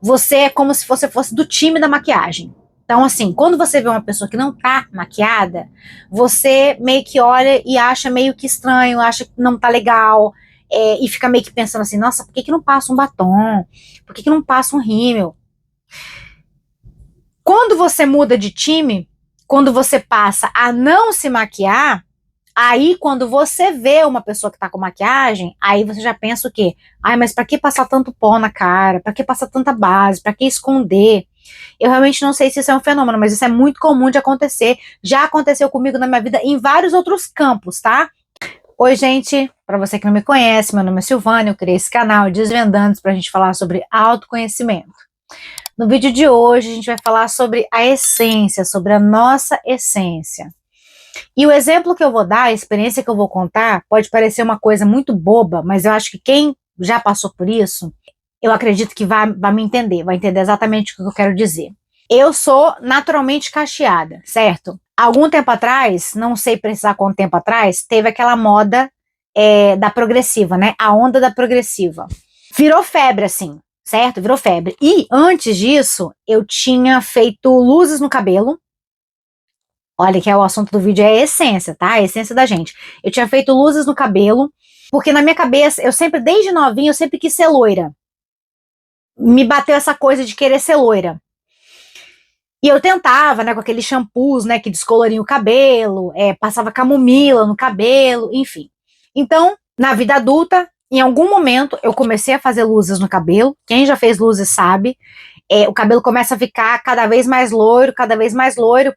você é como se você fosse do time da maquiagem. Então, assim, quando você vê uma pessoa que não tá maquiada, você meio que olha e acha meio que estranho, acha que não tá legal, e fica meio que pensando assim, nossa, por que que não passa um batom? Por que que não passa um rímel? Quando você muda de time, quando você passa a não se maquiar, aí quando você vê uma pessoa que tá com maquiagem, aí você já pensa o quê? Ai, mas pra que passar tanto pó na cara? Pra que passar tanta base? Pra que esconder? Eu realmente não sei se isso é um fenômeno, mas isso é muito comum de acontecer. Já aconteceu comigo na minha vida em vários outros campos, tá? Oi, gente. Pra você que não me conhece, meu nome é Silvânia, eu criei esse canal Desvendando pra gente falar sobre autoconhecimento. No vídeo de hoje, a gente vai falar sobre a essência, sobre a nossa essência. E o exemplo que eu vou dar, a experiência que eu vou contar, pode parecer uma coisa muito boba, mas eu acho que quem já passou por isso, eu acredito que vai me entender, vai entender exatamente o que eu quero dizer. Eu sou naturalmente cacheada, certo? Algum tempo atrás, não sei precisar quanto tempo atrás, teve aquela moda da progressiva, né? A onda da progressiva. Virou febre, assim, certo? Virou febre. E antes disso, eu tinha feito luzes no cabelo. Olha que é o assunto do vídeo, é a essência, tá? A essência da gente. Eu tinha feito luzes no cabelo, porque na minha cabeça, eu sempre, desde novinha, eu sempre quis ser loira. Me bateu essa coisa de querer ser loira. E eu tentava, né, com aqueles shampoos, né, que descoloriam o cabelo, passava camomila no cabelo, enfim. Então, na vida adulta, em algum momento, eu comecei a fazer luzes no cabelo. Quem já fez luzes sabe. O cabelo começa a ficar cada vez mais loiro,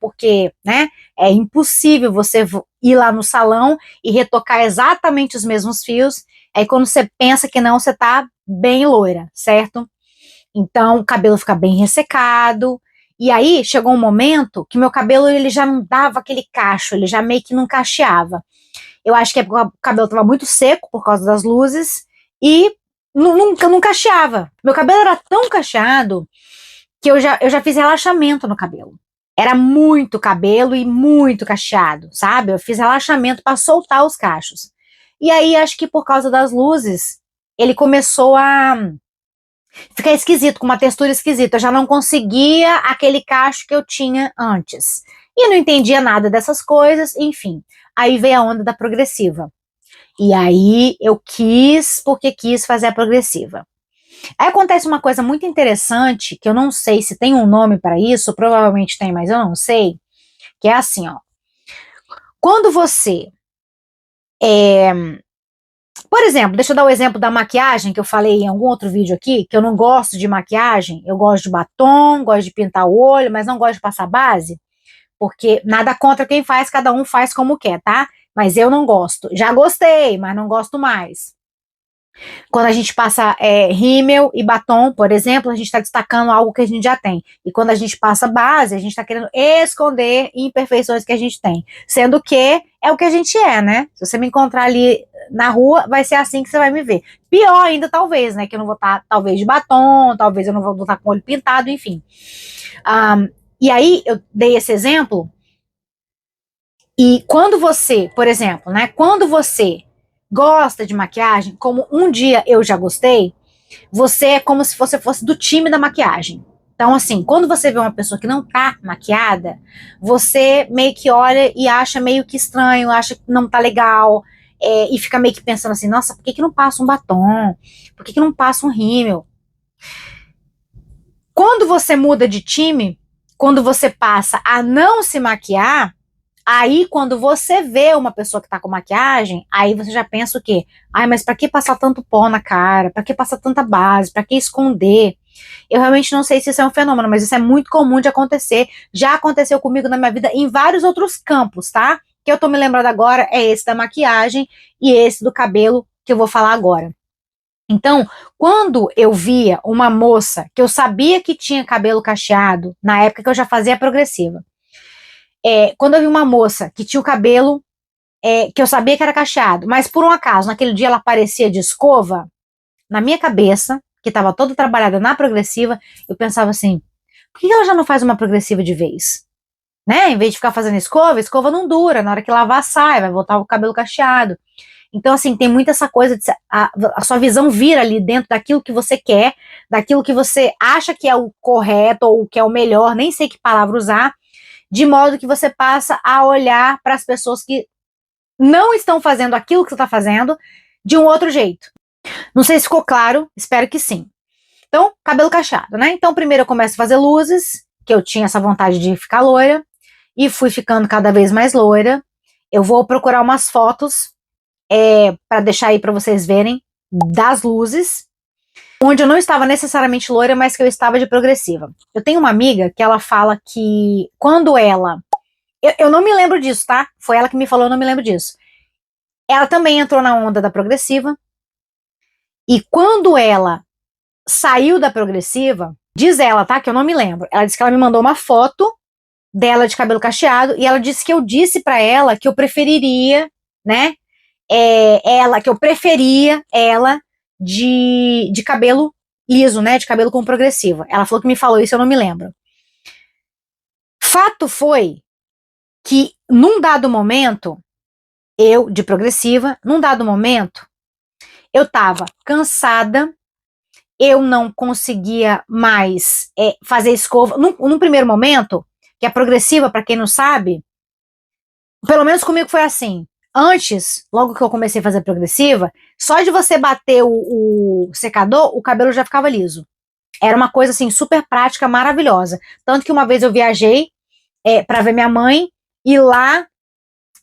porque, né, é impossível você ir lá no salão e retocar exatamente os mesmos fios. Aí quando você pensa que não, você tá bem loira, certo? Então o cabelo fica bem ressecado. E aí chegou um momento que meu cabelo ele já não dava aquele cacho, ele já meio que não cacheava. Eu acho que o cabelo estava muito seco por causa das luzes e nunca não cacheava. Meu cabelo era tão cacheado que eu já fiz relaxamento no cabelo. Era muito cabelo e muito cacheado, sabe? Eu fiz relaxamento para soltar os cachos. E aí, acho que por causa das luzes, ele começou a ficar esquisito, com uma textura esquisita. Eu já não conseguia aquele cacho que eu tinha antes. E não entendia nada dessas coisas, enfim. Aí veio a onda da progressiva. E aí eu quis, porque quis fazer a progressiva. Aí acontece uma coisa muito interessante, que eu não sei se tem um nome para isso, provavelmente tem, mas eu não sei, que é assim, ó. Quando você, por exemplo, deixa eu dar o exemplo da maquiagem, que eu falei em algum outro vídeo aqui, que eu não gosto de maquiagem, eu gosto de batom, gosto de pintar o olho, mas não gosto de passar base, porque nada contra quem faz, cada um faz como quer, tá? Mas eu não gosto. Já gostei, mas não gosto mais. Quando a gente passa rímel e batom, por exemplo, a gente está destacando algo que a gente já tem. E quando a gente passa base, a gente está querendo esconder imperfeições que a gente tem. Sendo que é o que a gente é, né? Se você me encontrar ali na rua, vai ser assim que você vai me ver. Pior ainda, talvez, né? Que eu não vou estar, talvez, de batom, talvez eu não vou estar com o olho pintado, enfim. E aí, eu dei esse exemplo. E quando você, por exemplo, né? Quando você gosta de maquiagem, como um dia eu já gostei, você é como se você fosse do time da maquiagem. Então, assim, quando você vê uma pessoa que não tá maquiada, você meio que olha e acha meio que estranho, acha que não tá legal, e fica meio que pensando assim, nossa, por que que não passa um batom? Por que que não passa um rímel? Quando você muda de time, quando você passa a não se maquiar, aí, quando você vê uma pessoa que tá com maquiagem, aí você já pensa o quê? Ai, mas pra que passar tanto pó na cara? Pra que passar tanta base? Pra que esconder? Eu realmente não sei se isso é um fenômeno, mas isso é muito comum de acontecer. Já aconteceu comigo na minha vida em vários outros campos, tá? Que eu tô me lembrando agora é esse da maquiagem e esse do cabelo que eu vou falar agora. Então, quando eu via uma moça que eu sabia que tinha cabelo cacheado, na época que eu já fazia a progressiva, quando eu vi uma moça que tinha o cabelo que eu sabia que era cacheado, mas por um acaso, naquele dia ela aparecia de escova, na minha cabeça, que estava toda trabalhada na progressiva, eu pensava assim, por que ela já não faz uma progressiva de vez? Né? Em vez de ficar fazendo escova, a escova não dura, na hora que lavar sai, vai voltar o cabelo cacheado. Então, assim, tem muito essa coisa de a sua visão vira ali dentro daquilo que você quer, daquilo que você acha que é o correto ou que é o melhor, nem sei que palavra usar, de modo que você passa a olhar para as pessoas que não estão fazendo aquilo que você está fazendo de um outro jeito. Não sei se ficou claro, espero que sim. Então, cabelo cacheado, né? Então, primeiro eu começo a fazer luzes, que eu tinha essa vontade de ficar loira, e fui ficando cada vez mais loira. Eu vou procurar umas fotos para deixar aí para vocês verem das luzes, onde eu não estava necessariamente loira, mas que eu estava de progressiva. Eu tenho uma amiga que ela fala que quando ela... Eu não me lembro disso, tá? Foi ela que me falou, eu não me lembro disso. Ela também entrou na onda da progressiva, e quando ela saiu da progressiva, diz ela, tá? Que eu não me lembro. Ela disse que ela me mandou uma foto dela de cabelo cacheado, e ela disse que eu disse pra ela que eu preferiria, né? Que eu preferia ela de cabelo liso, né? De cabelo com progressiva. Ela falou que me falou isso, eu não me lembro. Fato foi que, num dado momento, eu, de progressiva, num dado momento, eu tava cansada, eu não conseguia mais fazer escova. Num primeiro momento, que é progressiva, para quem não sabe, pelo menos comigo foi assim. Antes, logo que eu comecei a fazer progressiva, só de você bater o secador, o cabelo já ficava liso. Era uma coisa assim super prática, maravilhosa. Tanto que uma vez eu viajei para ver minha mãe e lá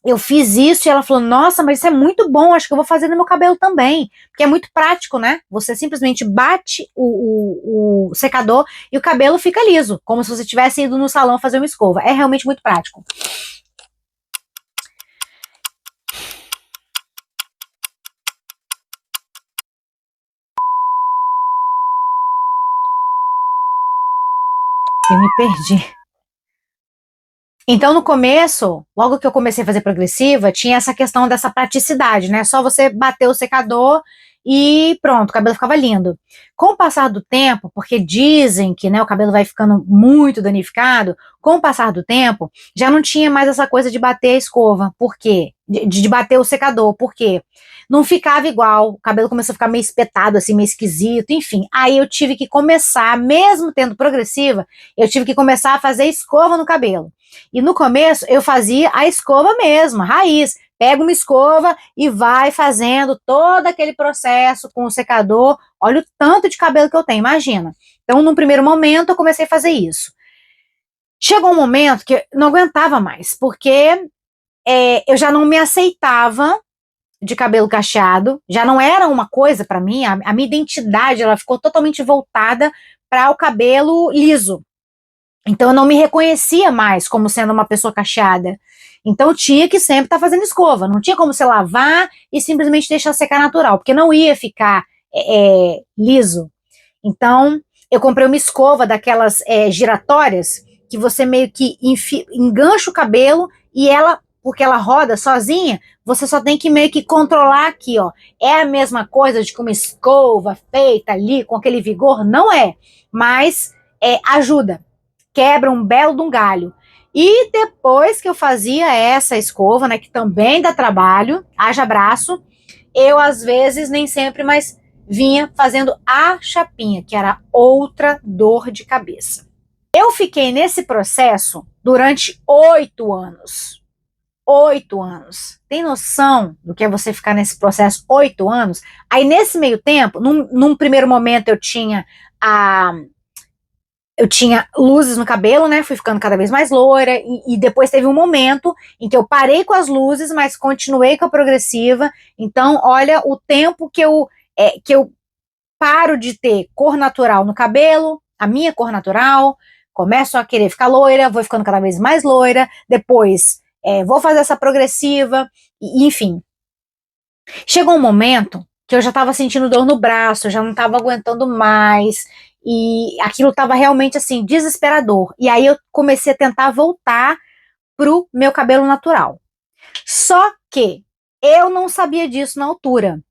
eu fiz isso e ela falou: Nossa, mas isso é muito bom, acho que eu vou fazer no meu cabelo também. Porque é muito prático, né? Você simplesmente bate o secador e o cabelo fica liso, como se você tivesse ido no salão fazer uma escova. É realmente muito prático. Eu me perdi. Então, no começo, logo que eu comecei a fazer progressiva, tinha essa questão dessa praticidade, né? Só você bater o secador e pronto, o cabelo ficava lindo. Com o passar do tempo, porque dizem que, né, o cabelo vai ficando muito danificado, com o passar do tempo, já não tinha mais essa coisa de bater a escova. Por quê? De bater o secador. Por quê? Não ficava igual, o cabelo começou a ficar meio espetado, assim, meio esquisito, enfim. Aí eu tive que começar, mesmo tendo progressiva, eu tive que começar a fazer escova no cabelo. E no começo eu fazia a escova mesmo, a raiz. Pega uma escova e vai fazendo todo aquele processo com o secador. Olha o tanto de cabelo que eu tenho, imagina. Então, num primeiro momento, eu comecei a fazer isso. Chegou um momento que eu não aguentava mais, porque eu já não me aceitava de cabelo cacheado, já não era uma coisa para mim, a minha identidade ela ficou totalmente voltada para o cabelo liso. Então eu não me reconhecia mais como sendo uma pessoa cacheada. Então eu tinha que sempre estar fazendo escova. Não tinha como você lavar e simplesmente deixar secar natural, porque não ia ficar liso. Então eu comprei uma escova daquelas giratórias que você meio que engancha o cabelo e ela, porque ela roda sozinha, você só tem que meio que controlar aqui, ó. É a mesma coisa de que uma escova feita ali com aquele vigor? Não é, mas ajuda. Quebra um belo de um galho. E depois que eu fazia essa escova, né, que também dá trabalho, haja braço, eu às vezes, nem sempre, mas vinha fazendo a chapinha, que era outra dor de cabeça. Eu fiquei nesse processo durante 8 anos. 8 anos. Tem noção do que é você ficar nesse processo 8 anos? Aí nesse meio tempo, num primeiro momento eu tinha luzes no cabelo, né? Fui ficando cada vez mais loira. E depois teve um momento em que eu parei com as luzes, mas continuei com a progressiva. Então, olha o tempo que eu paro de ter cor natural no cabelo, a minha cor natural, começo a querer ficar loira, vou ficando cada vez mais loira. Depois, vou fazer essa progressiva, enfim. Chegou um momento que eu já estava sentindo dor no braço, eu já não estava aguentando mais. E aquilo estava realmente assim, desesperador. E aí eu comecei a tentar voltar pro meu cabelo natural. Só que eu não sabia disso na altura.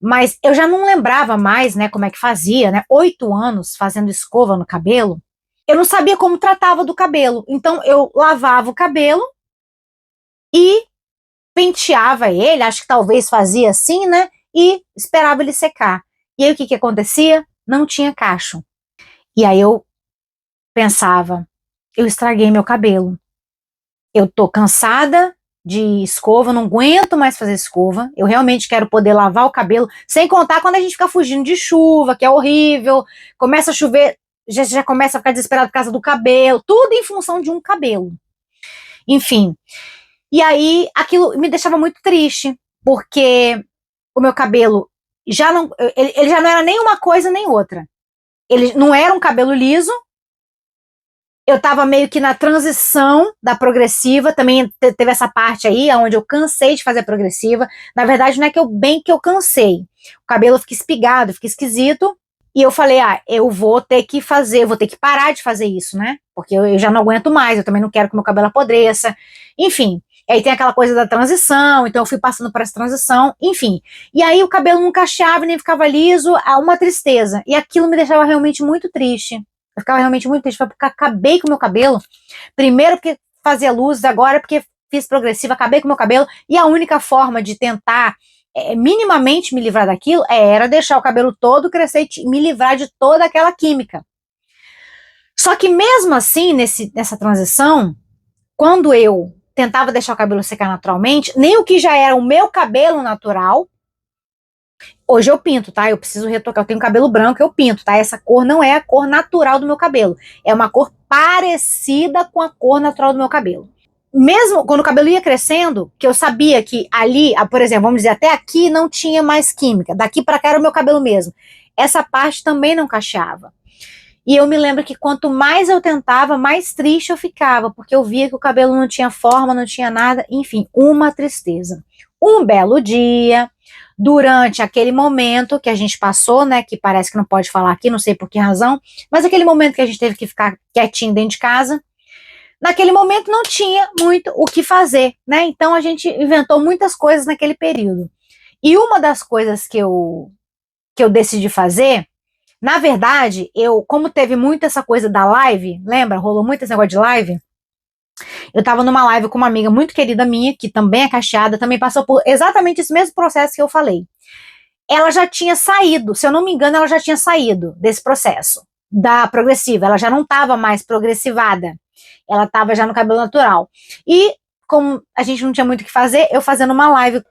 Mas eu já não lembrava mais, né, como é que fazia, né? 8 anos fazendo escova no cabelo. Eu não sabia como tratava do cabelo. Então eu lavava o cabelo e penteava ele, acho que talvez fazia assim, né? E esperava ele secar. E aí o que que acontecia? Não tinha cacho. E aí eu pensava, eu estraguei meu cabelo. Eu tô cansada de escova, não aguento mais fazer escova. Eu realmente quero poder lavar o cabelo, sem contar quando a gente fica fugindo de chuva, que é horrível. Começa a chover, já começa a ficar desesperado por causa do cabelo, tudo em função de um cabelo. Enfim. E aí aquilo me deixava muito triste, porque o meu cabelo já não, ele já não era nem uma coisa nem outra. Ele não era um cabelo liso. Eu tava meio que na transição da progressiva, também teve essa parte aí, onde eu cansei de fazer a progressiva. Na verdade, não é que eu cansei. O cabelo fica espigado, fica esquisito. E eu falei, eu vou ter que fazer, vou ter que parar de fazer isso, né? Porque eu já não aguento mais, eu também não quero que meu cabelo apodreça. Enfim, aí tem aquela coisa da transição, então eu fui passando por essa transição, enfim. E aí o cabelo não cacheava, nem ficava liso, uma tristeza. E aquilo me deixava realmente muito triste. Eu ficava realmente muito triste, porque acabei com o meu cabelo. Primeiro porque fazia luz, agora porque fiz progressiva, acabei com o meu cabelo. E a única forma de tentar minimamente me livrar daquilo era deixar o cabelo todo crescer e me livrar de toda aquela química. Só que mesmo assim, nessa transição, quando eu tentava deixar o cabelo secar naturalmente, nem o que já era o meu cabelo natural. Hoje eu pinto, tá? Eu preciso retocar. Eu tenho cabelo branco, eu pinto, tá? Essa cor não é a cor natural do meu cabelo. É uma cor parecida com a cor natural do meu cabelo. Mesmo quando o cabelo ia crescendo, que eu sabia que ali, por exemplo, vamos dizer, até aqui não tinha mais química. Daqui para cá era o meu cabelo mesmo. Essa parte também não cacheava. E eu me lembro que quanto mais eu tentava, mais triste eu ficava, porque eu via que o cabelo não tinha forma, não tinha nada, enfim, uma tristeza. Um belo dia, durante aquele momento que a gente passou, né, que parece que não pode falar aqui, não sei por que razão, mas aquele momento que a gente teve que ficar quietinho dentro de casa, naquele momento não tinha muito o que fazer, né, então a gente inventou muitas coisas naquele período. E uma das coisas que eu decidi fazer, na verdade, como teve muito essa coisa da live, lembra? Rolou muito esse negócio de live. Eu tava numa live com uma amiga muito querida minha, que também é cacheada, também passou por exatamente esse mesmo processo que eu falei. Ela já tinha saído, se eu não me engano, ela já tinha saído desse processo da progressiva, ela já não estava mais progressivada, ela estava já no cabelo natural. E como a gente não tinha muito o que fazer, eu fazendo uma live.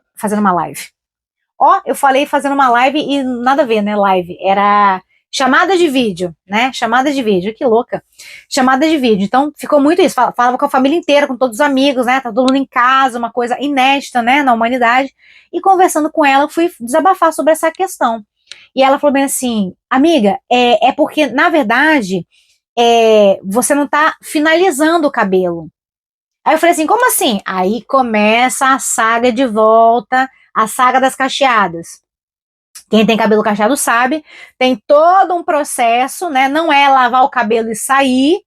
Eu falei fazendo uma live e nada a ver, né, live, era chamada de vídeo, né, chamada de vídeo, que louca, chamada de vídeo, então ficou muito isso, falava com a família inteira, com todos os amigos, né, tá todo mundo em casa, uma coisa inédita, né, na humanidade, e conversando com ela, fui desabafar sobre essa questão, e ela falou bem assim, amiga, é porque, na verdade, você não tá finalizando o cabelo. Aí eu falei assim, como assim? Aí começa a saga de volta, a saga das cacheadas. Quem tem cabelo cacheado sabe, tem todo um processo, né? Não é lavar o cabelo e sair,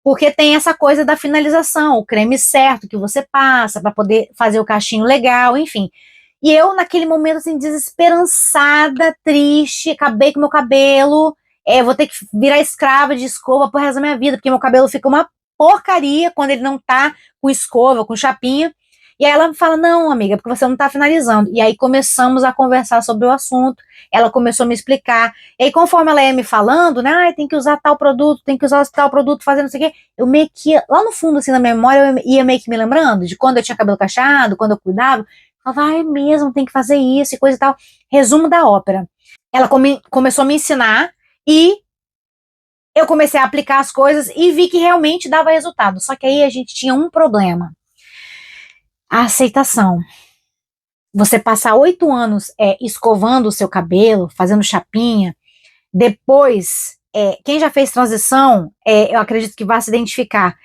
porque tem essa coisa da finalização, o creme certo que você passa para poder fazer o cachinho legal, enfim. E eu, naquele momento, assim, desesperançada, triste, acabei com meu cabelo, vou ter que virar escrava de escova pro resto da minha vida, porque meu cabelo fica uma porcaria quando ele não tá com escova, com chapinha. E aí ela me fala, não, amiga, porque você não tá finalizando. E aí começamos a conversar sobre o assunto, ela começou a me explicar. E aí conforme ela ia me falando, né, tem que usar tal produto, tem que usar tal produto, fazendo não sei o quê, eu meio que, lá no fundo, assim, na memória, eu ia meio que me lembrando de quando eu tinha cabelo cacheado, quando eu cuidava, ela vai mesmo, tem que fazer isso e coisa e tal. Resumo da ópera. Ela começou a me ensinar e eu comecei a aplicar as coisas e vi que realmente dava resultado. Só que aí a gente tinha um problema. A aceitação. Você passar 8 anos escovando o seu cabelo, fazendo chapinha, depois, quem já fez transição, eu acredito que vai se identificar.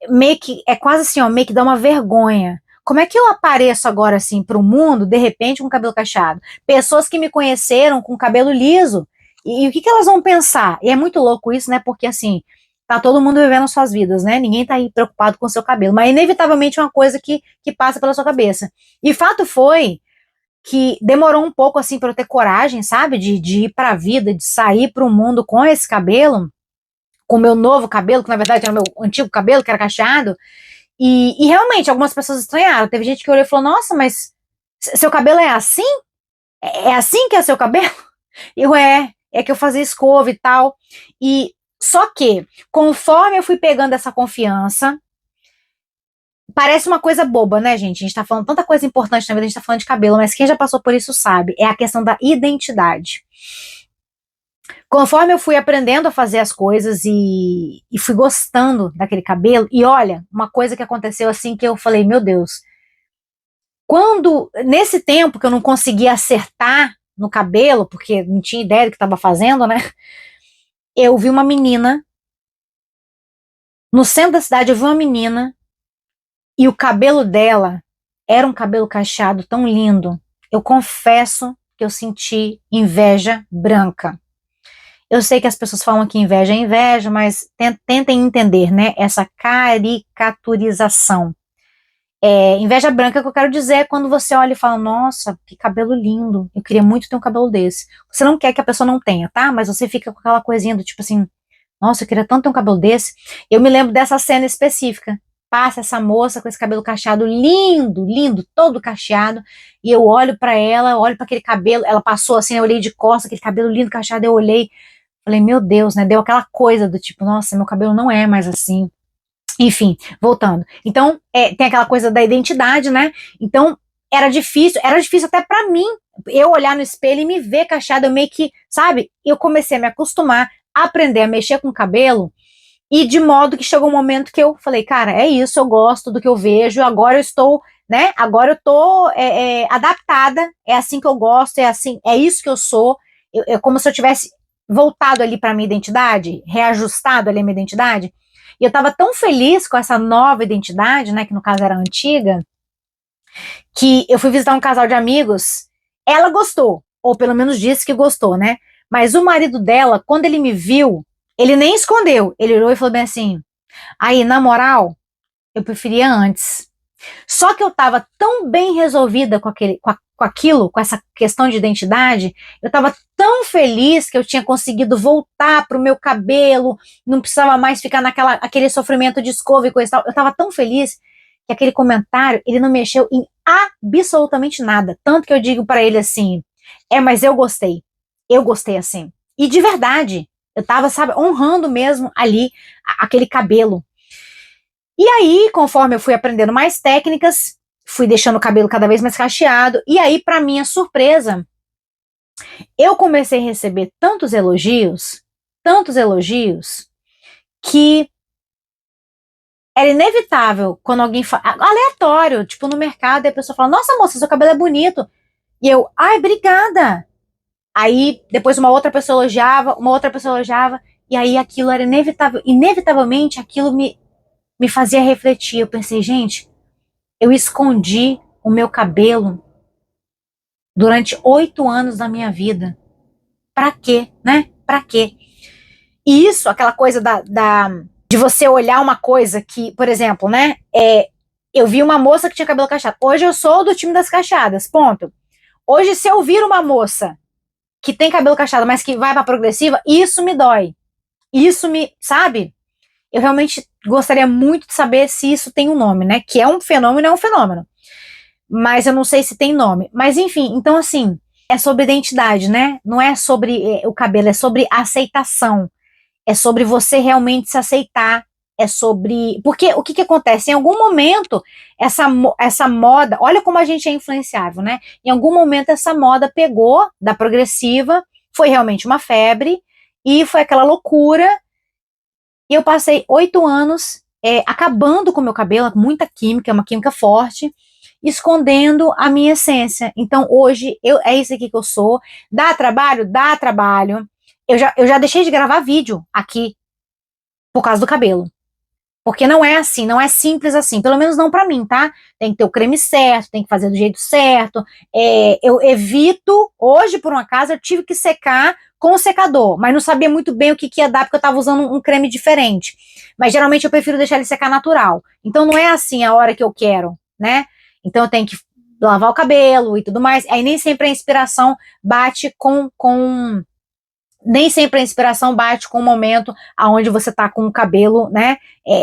Meio que, quase assim, ó, meio que dá uma vergonha. Como é que eu apareço agora, assim, para o mundo, de repente, com cabelo cacheado? Pessoas que me conheceram com cabelo liso, e o que elas vão pensar? E é muito louco isso, né? Porque, assim, tá todo mundo vivendo suas vidas, né? Ninguém tá aí preocupado com o seu cabelo, mas inevitavelmente é uma coisa que passa pela sua cabeça. E fato foi que demorou um pouco, assim, para eu ter coragem, sabe? De ir pra vida, de sair pro mundo com esse cabelo, com o meu novo cabelo, que na verdade era o meu antigo cabelo, que era cacheado. E realmente, algumas pessoas estranharam. Teve gente que olhou e falou, nossa, mas seu cabelo é assim? É assim que é seu cabelo? É que eu fazia escova e tal. E só que, conforme eu fui pegando essa confiança, parece uma coisa boba, né, gente? A gente tá falando tanta coisa importante na vida, a gente tá falando de cabelo, mas quem já passou por isso sabe, é a questão da identidade. Conforme eu fui aprendendo a fazer as coisas e fui gostando daquele cabelo, e olha, uma coisa que aconteceu assim que eu falei, meu Deus, nesse tempo que eu não conseguia acertar no cabelo, porque não tinha ideia do que estava fazendo, né? Eu vi uma menina, no centro da cidade, eu vi uma menina, e o cabelo dela era um cabelo cacheado tão lindo. Eu confesso que eu senti inveja branca. Eu sei que as pessoas falam que inveja é inveja, mas tentem entender, né? Essa caricaturização. Inveja branca que eu quero dizer é quando você olha e fala, nossa, que cabelo lindo, eu queria muito ter um cabelo desse. Você não quer que a pessoa não tenha, tá? Mas você fica com aquela coisinha do tipo assim, nossa, eu queria tanto ter um cabelo desse. Eu me lembro dessa cena específica. Passa essa moça com esse cabelo cacheado lindo, lindo, todo cacheado, e eu olho pra ela, olho pra aquele cabelo, ela passou assim, eu olhei de costas, aquele cabelo lindo cacheado, eu olhei, falei, meu Deus, né? Deu aquela coisa do tipo, nossa, meu cabelo não é mais assim. Enfim, voltando. Então, tem aquela coisa da identidade, né? Então, era difícil até pra mim, eu olhar no espelho e me ver cacheada, eu meio que, sabe? Eu comecei a me acostumar, a aprender a mexer com o cabelo, e de modo que chegou um momento que eu falei, cara, é isso, eu gosto do que eu vejo, agora eu estou, né? Agora eu tô adaptada, é assim que eu gosto, é assim, é isso que eu sou. É como se eu tivesse voltado ali pra minha identidade, reajustado ali a minha identidade. E eu tava tão feliz com essa nova identidade, né, que no caso era a antiga, que eu fui visitar um casal de amigos, ela gostou, ou pelo menos disse que gostou, né? Mas o marido dela, quando ele me viu, ele nem escondeu, ele olhou e falou bem assim, aí, na moral, eu preferia antes. Só que eu tava tão bem resolvida com aquilo, com essa questão de identidade, eu tava tão feliz que eu tinha conseguido voltar pro meu cabelo, não precisava mais ficar aquele sofrimento de escova e coisa e tal. Eu tava tão feliz que aquele comentário, ele não mexeu em absolutamente nada. Tanto que eu digo pra ele assim, mas eu gostei assim. E de verdade, eu tava, sabe, honrando mesmo ali aquele cabelo. E aí, conforme eu fui aprendendo mais técnicas, fui deixando o cabelo cada vez mais cacheado, e aí, para minha surpresa, eu comecei a receber tantos elogios, que era inevitável quando alguém fala, aleatório, tipo no mercado, e a pessoa fala, nossa moça, seu cabelo é bonito. E eu, ai, obrigada. Aí, depois uma outra pessoa elogiava, e aí aquilo era inevitável, inevitavelmente aquilo me fazia refletir. Eu pensei, gente, eu escondi o meu cabelo durante 8 anos da minha vida. Pra quê, né? Pra quê? E isso, aquela coisa de você olhar uma coisa que, por exemplo, né? Eu vi uma moça que tinha cabelo cacheado. Hoje eu sou do time das cacheadas, ponto. Hoje, se eu vir uma moça que tem cabelo cacheado, mas que vai pra progressiva, isso me dói. Sabe? Eu realmente gostaria muito de saber se isso tem um nome, né? Que é um fenômeno, é um fenômeno. Mas eu não sei se tem nome. Mas enfim, então assim, é sobre identidade, né? Não é sobre o cabelo, é sobre aceitação. É sobre você realmente se aceitar. É sobre. Porque o que, que acontece? Em algum momento, essa moda. Olha como a gente é influenciável, né? Em algum momento, essa moda pegou da progressiva, foi realmente uma febre, e foi aquela loucura. E eu passei 8 anos acabando com o meu cabelo, com muita química, uma química forte, escondendo a minha essência. Então, hoje, é isso aqui que eu sou. Dá trabalho? Dá trabalho. Eu já deixei de gravar vídeo aqui por causa do cabelo. Porque não é assim, não é simples assim. Pelo menos não pra mim, tá? Tem que ter o creme certo, tem que fazer do jeito certo. Eu evito, hoje, por um acaso, eu tive que secar com o secador, mas não sabia muito bem o que ia dar, porque eu tava usando um creme diferente. Mas geralmente eu prefiro deixar ele secar natural. Então não é assim a hora que eu quero, né? Então eu tenho que lavar o cabelo e tudo mais. Aí nem sempre a inspiração bate com nem sempre a inspiração bate com o momento onde você tá com o cabelo, né,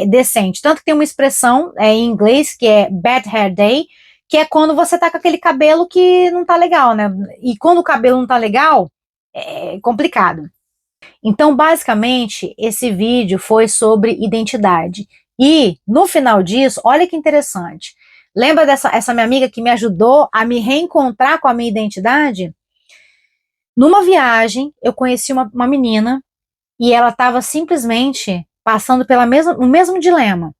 decente. Tanto que tem uma expressão em inglês que é bad hair day, que é quando você tá com aquele cabelo que não tá legal, né? E quando o cabelo não tá legal, é complicado. Então, basicamente, esse vídeo foi sobre identidade. E, no final disso, olha que interessante. Lembra essa minha amiga que me ajudou a me reencontrar com a minha identidade? Numa viagem, eu conheci uma menina e ela estava simplesmente passando o mesmo dilema.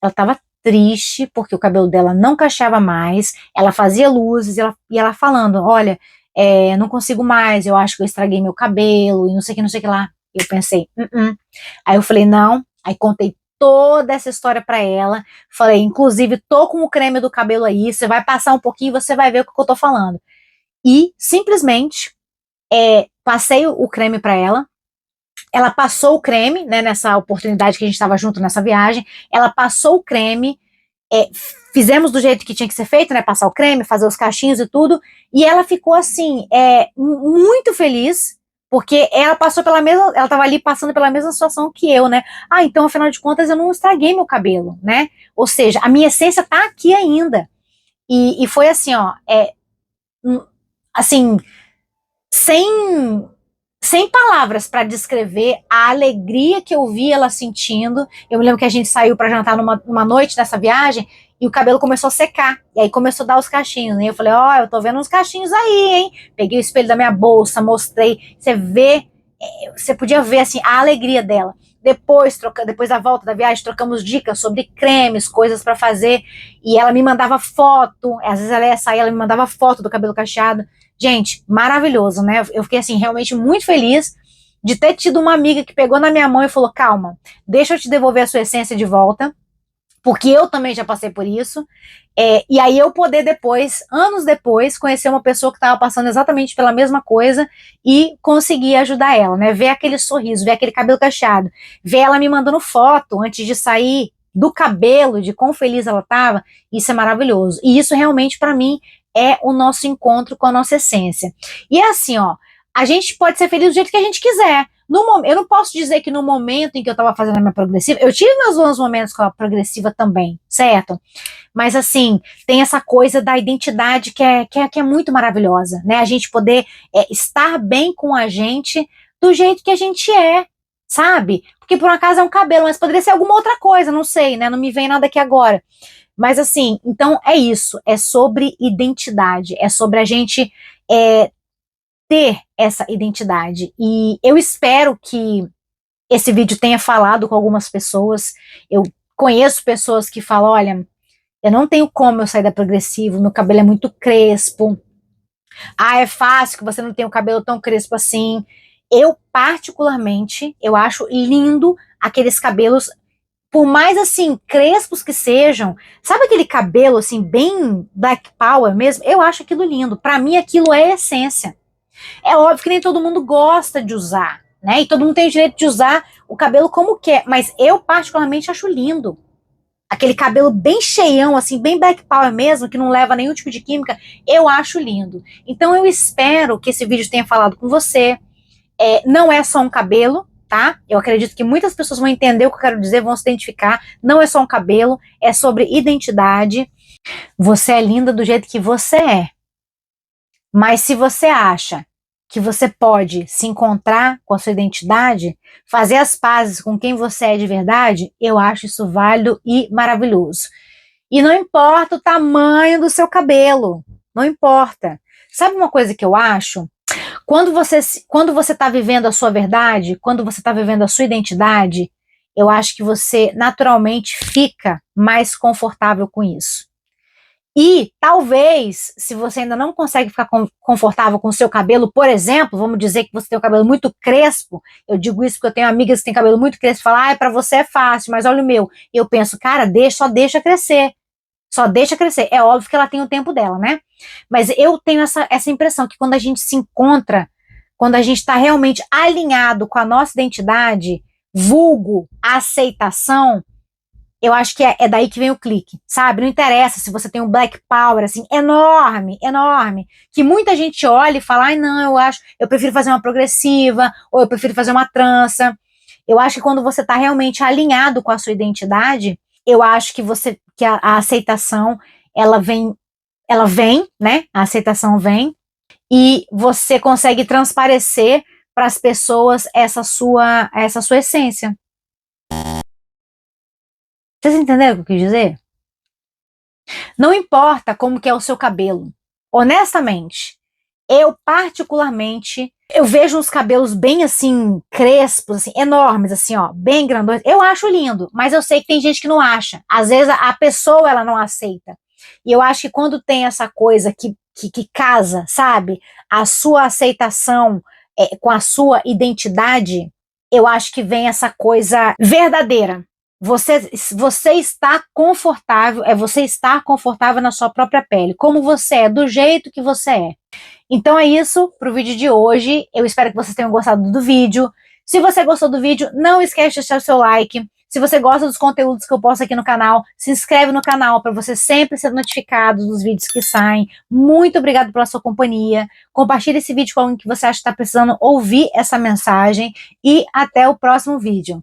Ela estava triste porque o cabelo dela não cacheava mais, ela fazia luzes e ela falando, olha, não consigo mais, eu acho que eu estraguei meu cabelo e não sei o que lá. Eu pensei, Aí eu falei, não, aí contei toda essa história pra ela, falei, inclusive, tô com o creme do cabelo aí, você vai passar um pouquinho e você vai ver o que eu tô falando. E, simplesmente, passei o creme pra ela passou o creme, né, nessa oportunidade que a gente estava junto nessa viagem, ela passou o creme, fizemos do jeito que tinha que ser feito, né, passar o creme, fazer os cachinhos e tudo, e ela ficou assim, muito feliz, porque ela passou ela estava ali passando pela mesma situação que eu, né, então afinal de contas eu não estraguei meu cabelo, né, ou seja, a minha essência tá aqui ainda, e foi assim, ó, assim, sem sem palavras para descrever a alegria que eu vi ela sentindo. Eu me lembro que a gente saiu para jantar numa noite dessa viagem e o cabelo começou a secar. E aí começou a dar os cachinhos. Né? Eu falei, eu tô vendo uns cachinhos aí, hein? Peguei o espelho da minha bolsa, mostrei. Você podia ver assim a alegria dela. Depois da volta da viagem, trocamos dicas sobre cremes, coisas para fazer. E ela me mandava foto. Às vezes ela ia sair, ela me mandava foto do cabelo cacheado. Gente, maravilhoso, né? Eu fiquei, assim, realmente muito feliz de ter tido uma amiga que pegou na minha mão e falou, calma, deixa eu te devolver a sua essência de volta, porque eu também já passei por isso, e aí eu poder depois, anos depois, conhecer uma pessoa que estava passando exatamente pela mesma coisa e conseguir ajudar ela, né? Ver aquele sorriso, ver aquele cabelo cacheado, ver ela me mandando foto antes de sair do cabelo, de quão feliz ela estava, isso é maravilhoso. E isso realmente, para mim, é o nosso encontro com a nossa essência. E é assim, ó, a gente pode ser feliz do jeito que a gente quiser. Eu não posso dizer que no momento em que eu estava fazendo a minha progressiva, eu tive meus bons momentos com a progressiva também, certo? Mas assim, tem essa coisa da identidade que é muito maravilhosa, né? A gente poder estar bem com a gente do jeito que a gente é, sabe? Porque por um acaso é um cabelo, mas poderia ser alguma outra coisa, não sei, né? Não me vem nada aqui agora. Mas assim, então é isso, é sobre identidade, é sobre a gente ter essa identidade. E eu espero que esse vídeo tenha falado com algumas pessoas. Eu conheço pessoas que falam, olha, eu não tenho como eu sair da progressiva, meu cabelo é muito crespo. É fácil que você não tenha o cabelo tão crespo assim. Eu, particularmente, eu acho lindo aqueles cabelos, por mais assim, crespos que sejam, sabe aquele cabelo assim, bem black power mesmo? Eu acho aquilo lindo. Pra mim, aquilo é essência. É óbvio que nem todo mundo gosta de usar, né? E todo mundo tem o direito de usar o cabelo como quer, mas eu particularmente acho lindo. Aquele cabelo bem cheião, assim, bem black power mesmo, que não leva nenhum tipo de química, eu acho lindo. Então eu espero que esse vídeo tenha falado com você. Não é só um cabelo, tá? Eu acredito que muitas pessoas vão entender o que eu quero dizer, vão se identificar. Não é só um cabelo, é sobre identidade. Você é linda do jeito que você é. Mas se você acha que você pode se encontrar com a sua identidade, fazer as pazes com quem você é de verdade, eu acho isso válido e maravilhoso. E não importa o tamanho do seu cabelo, não importa. Sabe uma coisa que eu acho? Quando você está vivendo a sua verdade, quando você está vivendo a sua identidade, eu acho que você naturalmente fica mais confortável com isso. E talvez, se você ainda não consegue ficar confortável com o seu cabelo, por exemplo, vamos dizer que você tem o cabelo muito crespo, eu digo isso porque eu tenho amigas que têm cabelo muito crespo, e falam, para você é fácil, mas olha o meu. E eu penso, cara, só deixa crescer. Só deixa crescer. É óbvio que ela tem o tempo dela, né? Mas eu tenho essa impressão que quando a gente se encontra, quando a gente está realmente alinhado com a nossa identidade, vulgo, a aceitação, eu acho que é daí que vem o clique, sabe? Não interessa se você tem um black power, assim, enorme, enorme, que muita gente olha e fala, ai, não, eu prefiro fazer uma progressiva, ou eu prefiro fazer uma trança. Eu acho que quando você tá realmente alinhado com a sua identidade, eu acho que a aceitação, ela vem, né? A aceitação vem, e você consegue transparecer para as pessoas essa sua essência. Vocês entenderam o que eu quis dizer? Não importa como que é o seu cabelo. Honestamente, eu particularmente, eu vejo uns cabelos bem assim, crespos, assim, enormes, assim, ó, bem grandões. Eu acho lindo, mas eu sei que tem gente que não acha. Às vezes a pessoa, ela não aceita. E eu acho que quando tem essa coisa que casa, sabe? A sua aceitação com a sua identidade, eu acho que vem essa coisa verdadeira. Você está confortável, você estar confortável na sua própria pele, como você é, do jeito que você é. Então é isso para o vídeo de hoje. Eu espero que vocês tenham gostado do vídeo. Se você gostou do vídeo, não esquece de deixar o seu like. Se você gosta dos conteúdos que eu posto aqui no canal, se inscreve no canal para você sempre ser notificado dos vídeos que saem. Muito obrigado pela sua companhia. Compartilhe esse vídeo com alguém que você acha que está precisando ouvir essa mensagem. E até o próximo vídeo.